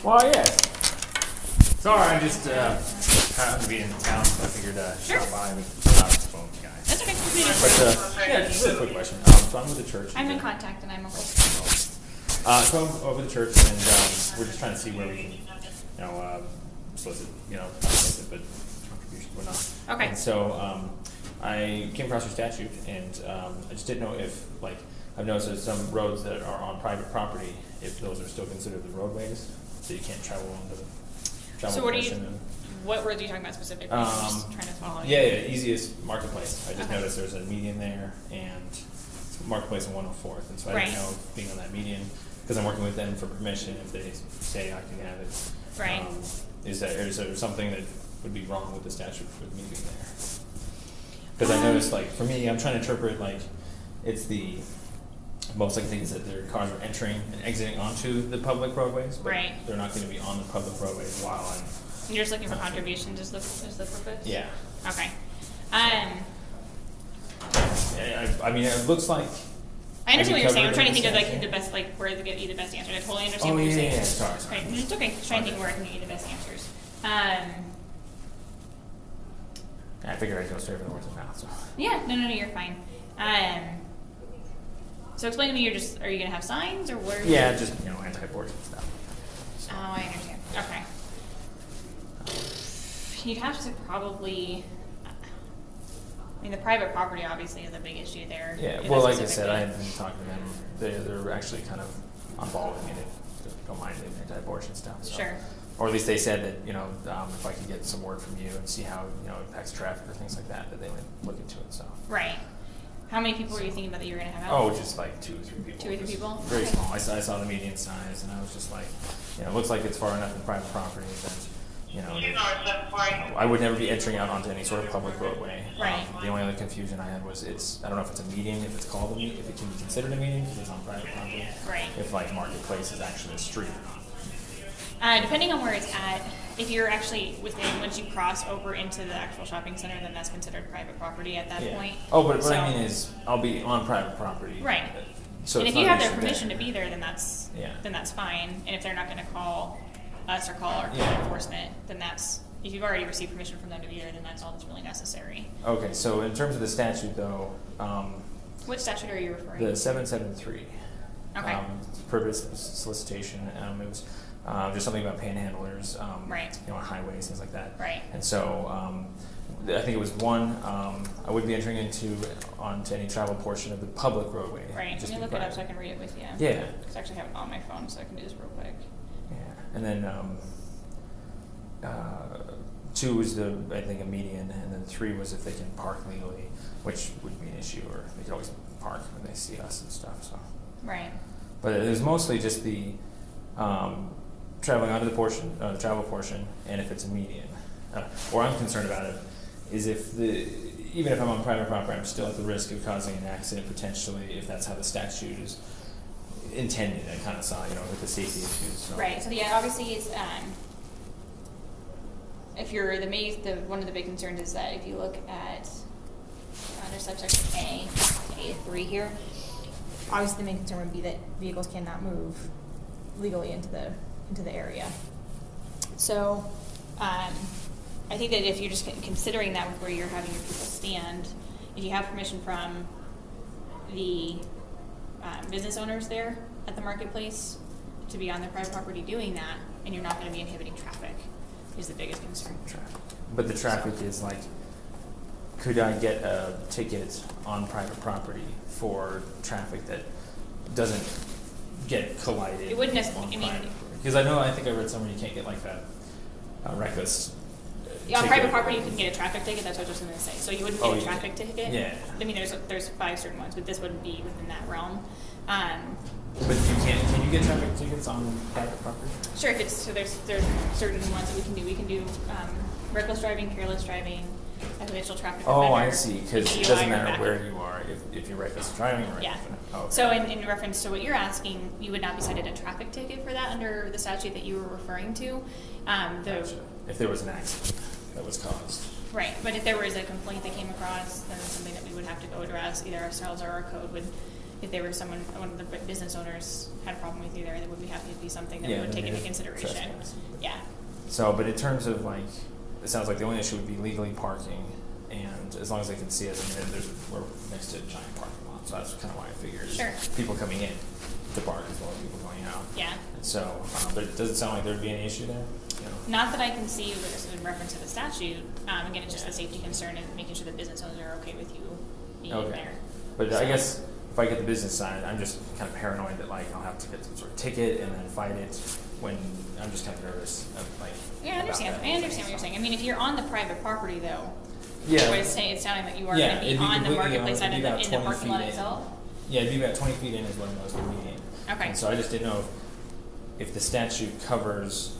Well, yes. Sorry, I just happened to be in town, so I figured stop by with the phone guy. That's okay. But yeah, just a really quick question. So I'm with the church. I'm in contact, and I'm okay. So I'm over the church, and we're just trying to see where we can, solicit, not solicit, but contributions, whatnot. Okay. And so I came across your statute, and I just didn't know if, I've noticed there's some roads that are on private property, if those are still considered the roadways, so you can't travel on the travel. So what roads are you talking about specifically? I'm just trying to follow you. Yeah, easiest Marketplace. I just noticed there's a median there, and it's Marketplace and 104th, and so I didn't know if being on that median, because I'm working with them for permission, if they say I can have it. Right. Is there something that would be wrong with the statute with me being there? Because I noticed, for me, I'm trying to interpret, it's the most likely thing is that their cars are entering and exiting onto the public roadways, but they're not going to be on the public roadways while I'm. You're just looking for contributions, is the purpose? Yeah. Okay. I mean, it looks like. I understand what you're saying. I'm trying to think of the best, where to get you the best answer. I totally understand what you're saying. Yeah, sorry. Right. It's okay. Just trying to think where I can get you the best answers. I figured I'd go straight for the horse's mouth. So. Yeah. No, you're fine. So explain to me, are you going to have signs, or where? Yeah, just, anti-abortion stuff. So. Oh, I understand. Okay. You'd have to probably, the private property obviously is a big issue there. Yeah, well, like I said, I had been talking to them. They're actually kind of on ball with me. They don't mind the anti-abortion stuff. So. Sure. Or at least they said that, if I could get some word from you and see how, it impacts traffic or things like that they would look into it, so. Right. How many people were you thinking about that you were going to have out? Oh, just 2 or 3 people. 2 or 3 people? Very small. I saw the median size, and I was just it looks like it's far enough in private property that, I would never be entering out onto any sort of public roadway. Right. The only other confusion I had was I don't know if it's a median, if it's called a median, if it can be considered a median because it's on private property. Right. If Marketplace is actually a street or not. Depending on where it's at, if you're actually once you cross over into the actual shopping center, then that's considered private property at that point. Oh, but what I mean is, I'll be on private property. Right. So and if you have their permission to be there, then that's fine. And if they're not going to call us or call our code enforcement, then if you've already received permission from them to be there, then that's all that's really necessary. Okay, so in terms of the statute, though, what statute are you referring to? The 773. Okay. Purpose solicitation. It was just something about panhandlers, on highways, things like that. Right. And so I think it was one. I would be entering onto any travel portion of the public roadway. Right. Let me look it up so I can read it with you. Yeah. Because I actually have it on my phone, so I can do this real quick. Yeah. And then 2 was I think a median, and then 3 was if they can park legally, which would be an issue, or they could always park when they see us and stuff. So. Right. But it was mostly just the traveling onto the travel portion, and if it's a median. What I'm concerned about it is even if I'm on private property, I'm still at the risk of causing an accident potentially if that's how the statute is intended. I kind of saw, with the safety issues. So. Right. So obviously it's if you're one of the big concerns is that if you look at under subsection A3 here, obviously the main concern would be that vehicles cannot move legally into the area. So I think that if you're just considering that with where you're having your people stand, if you have permission from the business owners there at the marketplace to be on their private property doing that, and you're not going to be inhibiting traffic, is the biggest concern. But the traffic is could I get a ticket on private property for traffic that doesn't get collided? It wouldn't necessarily. Because I think I read somewhere you can't get a reckless. On private property, you can get a traffic ticket. That's what I was just going to say. So you wouldn't get a traffic ticket. Yeah. I mean, there's 5 certain ones, but this wouldn't be within that realm. But you can't. Can you get traffic tickets on private property? Sure. There's certain ones that we can do. We can do reckless driving, careless driving, habitual traffic offender. Oh, I see. Because it doesn't matter where you are if you're reckless driving or yeah. Okay. So in reference to what you're asking, you would not be cited a traffic ticket for that under the statute that you were referring to. Gotcha. If there was an accident that was caused. Right, but if there was a complaint that came across, then it's something that we would have to go address. Either ourselves or our code if they were one of the business owners had a problem with you there, that would be happy to be something that we would take into consideration. Trespass. Yeah. So, but in terms of like, it sounds like the only issue would be legally parking, and as long as they can see us, I mean, we're next to a giant parking lot, so that's kind of why I figured Sure. people coming in to park as well as people going out. Yeah. And so, but it doesn't sound like there'd be any issue there. Not that I can see with this in reference to the statute. Again, it's just a safety concern and making sure that business owners are okay with you being there. But I guess if I get the business side, I'm just kind of paranoid that like I'll have to get some sort of ticket and then fight it when I'm just kind of nervous. Yeah, I understand. I understand what you're saying. I mean, if you're on the private property, though, yeah, it's sounding like you are going to be on the marketplace side in the parking lot itself. Yeah, it'd be about 20 feet in is what most of the median. Okay. And so I just didn't know if the statute covers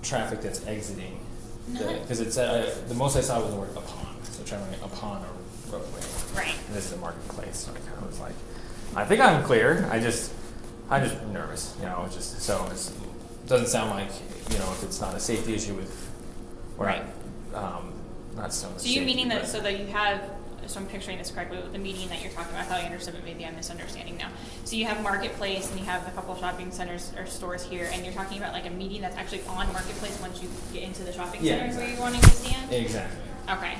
traffic that's exiting, because it said the most I saw was the word upon, so traveling upon a roadway. Right. And this is a marketplace, so I kind of was like, I think I'm clear. I'm just nervous, just so it doesn't sound like if it's not a safety issue with, or right. Not so much. So you meaning that so that you have. So I'm picturing this correctly with the median that you're talking about. I thought I understood, but maybe I'm misunderstanding now. So you have marketplace and you have a couple shopping centers or stores here, and you're talking about like a median that's actually on marketplace once you get into the shopping centers where you're wanting to stand? Exactly. Okay.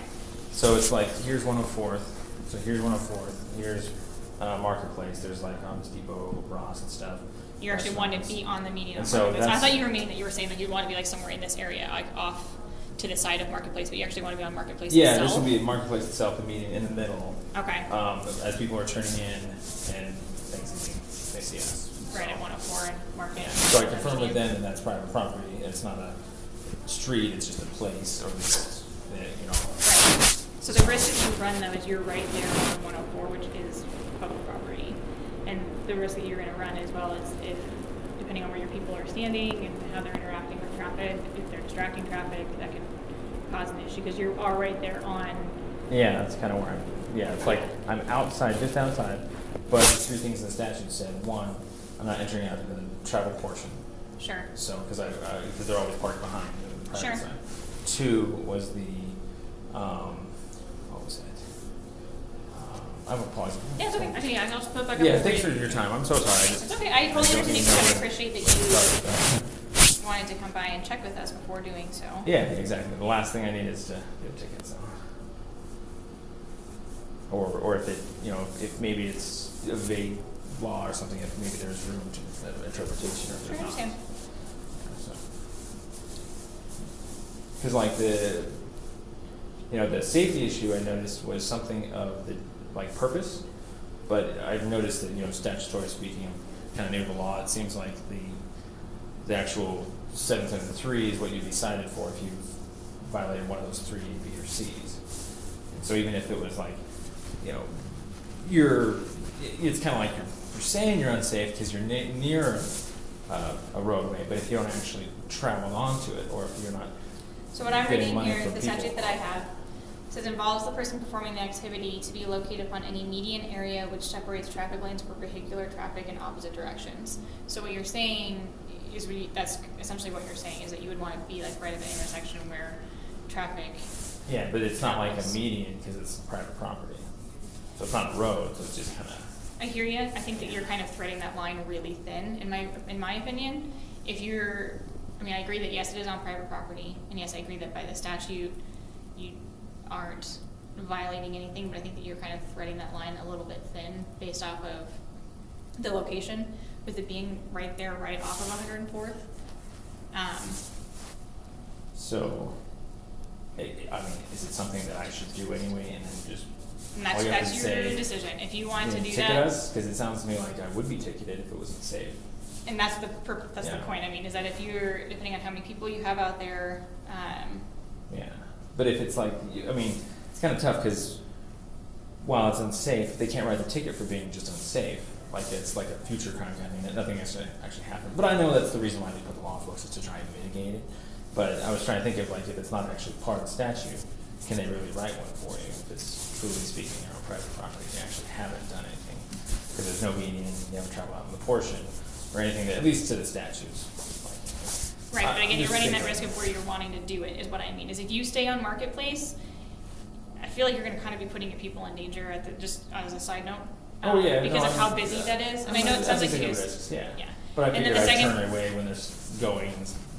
So it's like here's 104th. So here's 104th. Here's marketplace. There's like Home Depot, Ross, and stuff. You actually want to be on the median. And so I thought you were meaning that you were saying that you want to be like somewhere in this area, like off to the side of marketplace, but you actually want to be on marketplace itself? Yeah, this would be marketplace itself, the median in the middle. Okay. As people are turning in and exiting, they see us. Right, at 104 and market. Yeah. So I confirmed with them that that's private property. It's not a street, it's just a place, or it's, Right. So the risk that you run, though, is you're right there on 104, which is public property. And the risk that you're going to run as well is if, depending on where your people are standing and how they're interacting with traffic, if they're distracting traffic, that can cause an issue because you are right there on. Yeah, that's kind of where it's like I'm outside, just outside, but the three things in the statute said: one, I'm not entering out into the travel portion. Sure. So, because they're always parked behind the private sure. side. Two was the, what was it? I have a pause. Yeah, it's okay. Actually, I'll just put it back up. Yeah, thanks for your time. I'm so sorry. It's okay. I totally understand. I appreciate that you wanted to come by and check with us before doing so. Yeah, exactly. The last thing I need is to get a ticket. So. Or if it, if maybe it's a vague law or something, if maybe there's room to interpretation or Sure, I understand. Because like the safety issue I noticed was something of the purpose, but I've noticed that statutory speaking, I'm kind of new to the law. It seems like the actual 773 is what you'd be cited for if you violated one of those three B or C's. And so even if it was like, it's kind of like you're saying you're unsafe because you're near a roadway, but if you don't actually travel onto it, or if you're not. So what I'm reading here, the statute that I have, says involves the person performing the activity to be located upon any median area which separates traffic lanes for vehicular traffic in opposite directions. So what you're saying is that's essentially what you're saying is that you would want to be like right at the intersection where traffic. Yeah, but it's not like a median because it's private property, so it's not a road. So it's just kind of. I hear you. I think that you're kind of threading that line really thin. In my opinion, I agree that yes, it is on private property, and yes, I agree that by the statute you aren't violating anything, but I think that you're kind of threading that line a little bit thin based off of the location, with it being right there, right off of 104th. So, is it something that I should do anyway, and then just? And that's your decision. If you want to do ticket that, us, because it sounds to me like I would be ticketed if it wasn't safe. And that's the point. Is that if you're depending on how many people you have out there. Yeah, but if it's like, it's kind of tough because while it's unsafe, they can't write the ticket for being just unsafe. Like it's like a future crime kind of thing that nothing actually happened. But I know that's the reason why they put the law books is to try and mitigate it. But I was trying to think of if it's not actually part of the statute, can they really write one for you? If it's truly speaking, private property, they actually haven't done anything because there's no median, you haven't traveled out in the portion or anything that, at least to the statutes. Right, but again, you're running that risk of where you're wanting to do it, is what I mean. Is if you stay on marketplace, I feel like you're going to kind of be putting your people in danger. Just as a side note, because of how busy that is. And I know it sounds like it is. Risks, yeah. Yeah. But I And then figured the I'd second- turn away when they're going,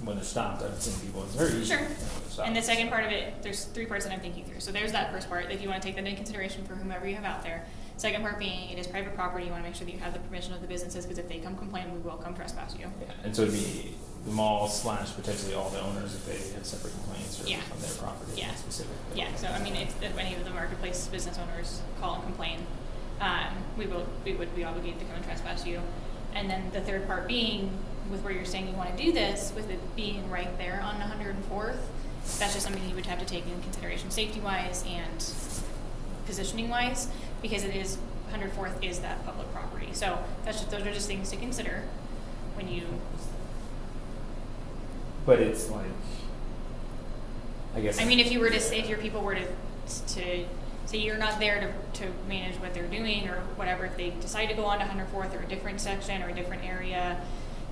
when they're stopped. I've seen people, it's very easy. Sure. You know, to stop. And the second part of it, there's 3 parts that I'm thinking through. So there's that first part, if you want to take that into consideration for whomever you have out there. Second part being, it is private property, you want to make sure that you have the permission of the businesses, because if they come complain, we will come trespass you. Yeah, and so it'd be the mall / potentially all the owners if they have separate complaints or Yeah. on their property Yeah. specifically. Yeah, so I mean, if any of the marketplace business owners call and complain, we would be obligated to come and trespass you. And then the third part being, with where you're saying you want to do this, with it being right there on 104th, that's just something you would have to take into consideration safety-wise and positioning-wise, because it is, 104th is that public property. So those are just things to consider when you... But it's like, I guess. I mean, if your people were to say you're not there to manage what they're doing or whatever, if they decide to go on to 104th or a different section or a different area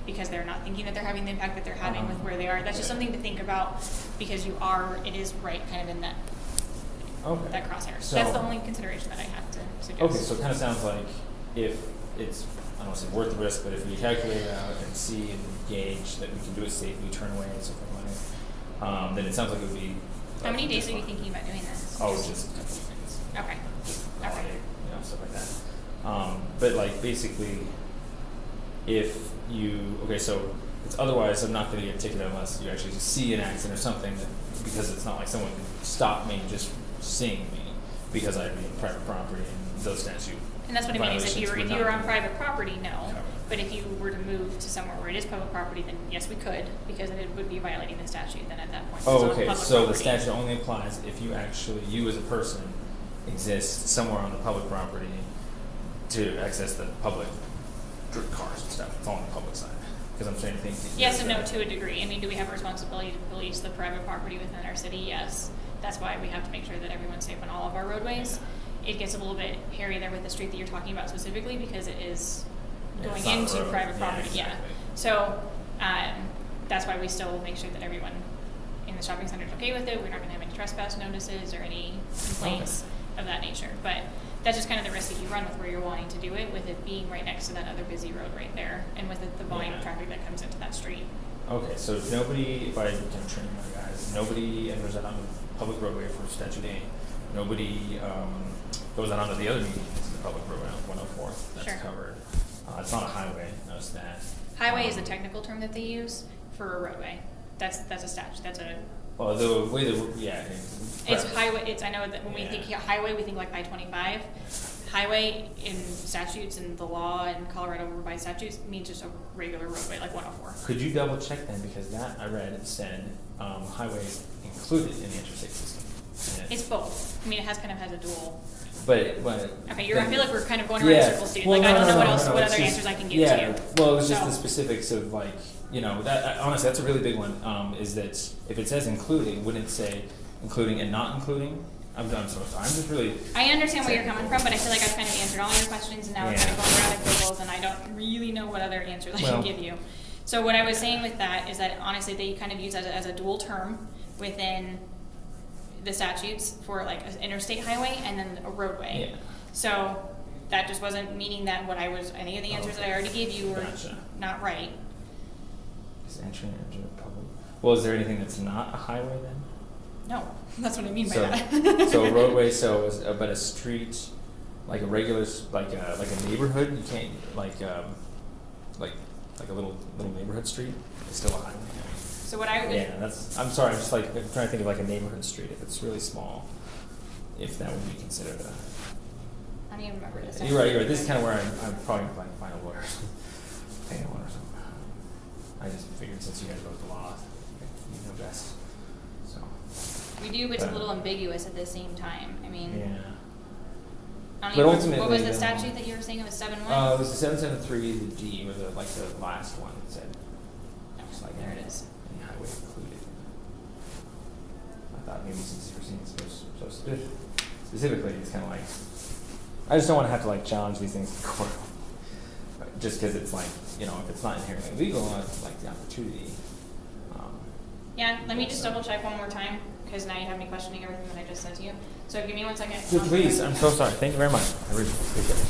because they're not thinking that they're having the impact that they're having with where they are, that's just something to think about, because it is right kind of in that that crosshair. So that's the only consideration that I have to suggest. Okay, so it kind of sounds like if it's, I don't want to say worth the risk, but if we calculate it out and see and gauge that we can do it safely, turn away and stuff like that, then it sounds like it would be. How many days are you thinking about doing this? Oh, just a couple of things. Okay. Holiday, you know, stuff like that. But like basically, if you, so it's otherwise I'm not going to get ticketed unless you actually see an accident or something, because it's not like someone can stop me just seeing me because I'd be in private property and those statute. And that's what I mean, is if you were on private property, no. Covered. But if you were to move to somewhere where it is public property, then yes, we could, because it would be violating the statute then at that point. Oh, It's okay. public So the property. statute only applies if you as a person exist somewhere on the public property to access the public cars and stuff. It's all on the public side. Because I'm trying to think. Yes and no to a degree. I mean, do we have a responsibility to police the private property within our city? Yes. That's why we have to make sure that everyone's safe on all of our roadways. It gets a little bit hairy there with the street that you're talking about specifically, because it is going it's not a into road. private property. Yeah, Yeah. exactly. So that's why we still make sure that everyone in the shopping center is okay with it. We're not going to have any trespass notices or any complaints of that nature. But that's just kind of the risk that you run with where you're wanting to do it, with it being right next to that other busy road right there, and with the volume of traffic that comes into that street. Okay, so nobody, if I can train my guys, nobody enters out on the public roadway for statute A. Nobody goes out onto the other medians, the public roadway on 104. That's Sure. covered. It's not a highway, notice that. Highway is the technical term that they use for a roadway. That's a statute. That's a. Well, the way It's highway. I know that when we think highway, we think like I-25. Highway in statutes and the law in Colorado by statutes means just a regular roadway like 104. Could you double check then, because that I read it said highway is included in the interstate system. It's both. I mean, it has a dual. But Okay, I feel like we're kind of going around in circles, dude. Well, I don't know what what other answers I can give to you. Well, it was just So- the specifics of that. Honestly, that's a really big one. Is that if it says including, wouldn't it say including and not including? I'm so sorry. I'm just really. I understand where you're coming from, but I feel like I've kind of answered all your questions, and now we're kind of going around in circles, and I don't really know what other answers I can give you. So what I was saying with that is that honestly, they kind of use it as a dual term within the statutes for like an interstate highway and then a roadway. Yeah. So that just wasn't meaning that any of the answers that I already gave you were not right. Is entry into public? Well, is there anything that's not a highway then? No, that's what I mean by that. So roadway, but a street, like a regular, like a neighborhood, you can't like a little neighborhood street. It's still a highway. So what I would. Yeah, I'm sorry. I'm just I'm trying to think of like a neighborhood street. If it's really small, if that would be considered a. I don't even remember this. You're right. This is kind of where I'm probably going to find a lawyer, pay a lawyer or something. I just figured since you guys wrote the law, you know best. So. We do, but it's a little ambiguous at the same time. I mean. Yeah. But ultimately, what was the statute that you were saying? It was 7-1? It was the 773. The D was the last one. It said. Just there it is. Any highway included. I thought maybe since you were seeing it so specifically, it's kind of like. I just don't want to have to challenge these things in court. Just because it's if it's not inherently legal, I like the opportunity. Yeah, let me just double check one more time, because now you have me questioning everything that I just said to you. So give me 1 second. Please, I'm so sorry. Thank you very much. I really appreciate it.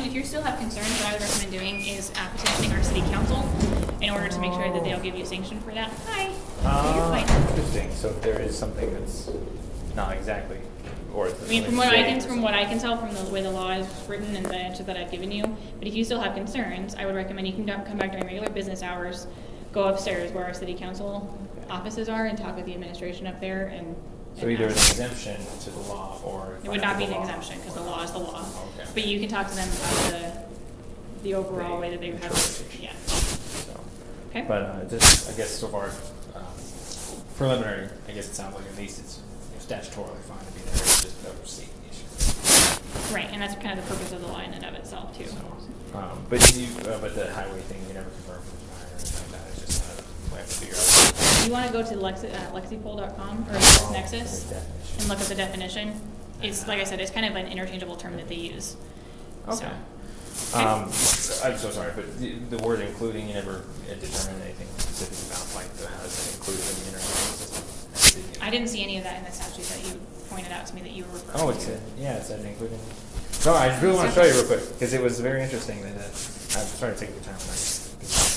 If you still have concerns, what I would recommend doing is petitioning our city council in order to make sure that they'll give you sanction for that. Hi. You're fine. Interesting. So if there is something that's not exactly, or I mean, from what I can tell from the way the law is written and the answer that I've given you. But if you still have concerns, I would recommend you can come back during regular business hours, go upstairs where our city council offices are, and talk with the administration up there. And so either an exemption to the law, or it would not be an exemption because the law is the law. Okay. But you can talk to them about the overall way that they have it. Yeah. So, okay. But just, I guess so far, preliminary, I guess it sounds like at least it's statutorily fine to be there. It's just no safety issue. Right, and that's kind of the purpose of the law in and of itself too. So, but the highway thing, you never confirmed with the or anything like that. It's just we have to figure out. You want to go to lexipol.com or Nexus and look at the definition. It's like I said, it's kind of an interchangeable term that they use. Okay. So, I'm so sorry, but the word including, you never determined anything specific about like how is it included in the internet system? I didn't see any of that in the statute that you pointed out to me that you were referring to. Oh, it said including. So I really want to show you real quick because it was very interesting that I'm sorry to take your time.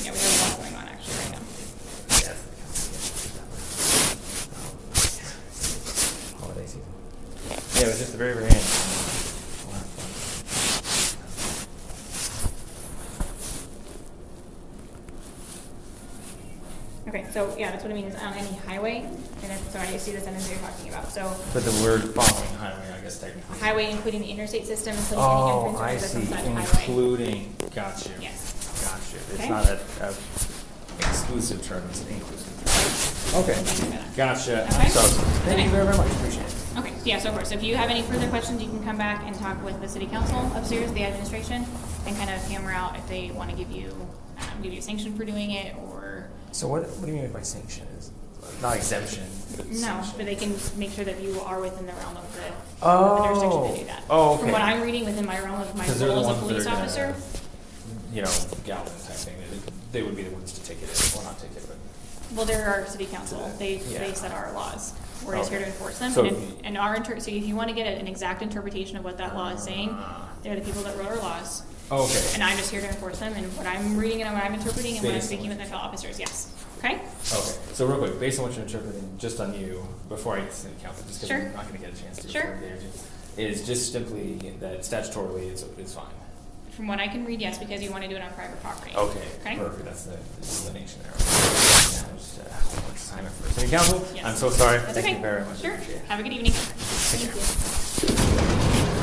Yeah, we have a lot going on actually right now. Yes. Holiday season. Yeah, it was just the very, very end. Okay, so yeah, that's what it means on any highway, and that's, so I see the sentence you're talking about. So, but the word following highway, I guess technically. Highway, including the interstate system, including any entrance or exit from such highway. Including, got you. Yes. Got you. It's Okay. not an exclusive term; it's an inclusive term. Okay. Gotcha. Okay. So, thank you very, very much. Appreciate it. Okay. Yeah. So, of course, if you have any further questions, you can come back and talk with the city council upstairs, the administration, and kind of hammer out if they want to give you a sanction for doing it or. So what do you mean by sanction? Is not exemption? But no, sanction. but they can make sure that you are within the realm of the jurisdiction to do that. Oh, okay. From what I'm reading, within my realm of my role as a police officer. Galvin type thing. They would be the ones to take it in, or not take it, but. Well, they're our city council. They set our laws. We're just here to enforce them. So, so if you want to get an exact interpretation of what that law is saying, they're the people that wrote our laws. Oh, okay. And I'm just here to enforce them, and what I'm reading and what I'm interpreting and what I'm speaking with my fellow officers, yes. Okay? Okay. So real quick, based on what you're interpreting, just on you, before I get to the council, just because I'm not going to get a chance to. Sure. Is just simply that statutorily it's fine. From what I can read, yes, because you want to do it on private property. Okay. Perfect. That's the delineation there. Now just let's sign up for city council. Yes. I'm so sorry. That's Thank okay. you very much. Sure. Have a good evening. Thank you.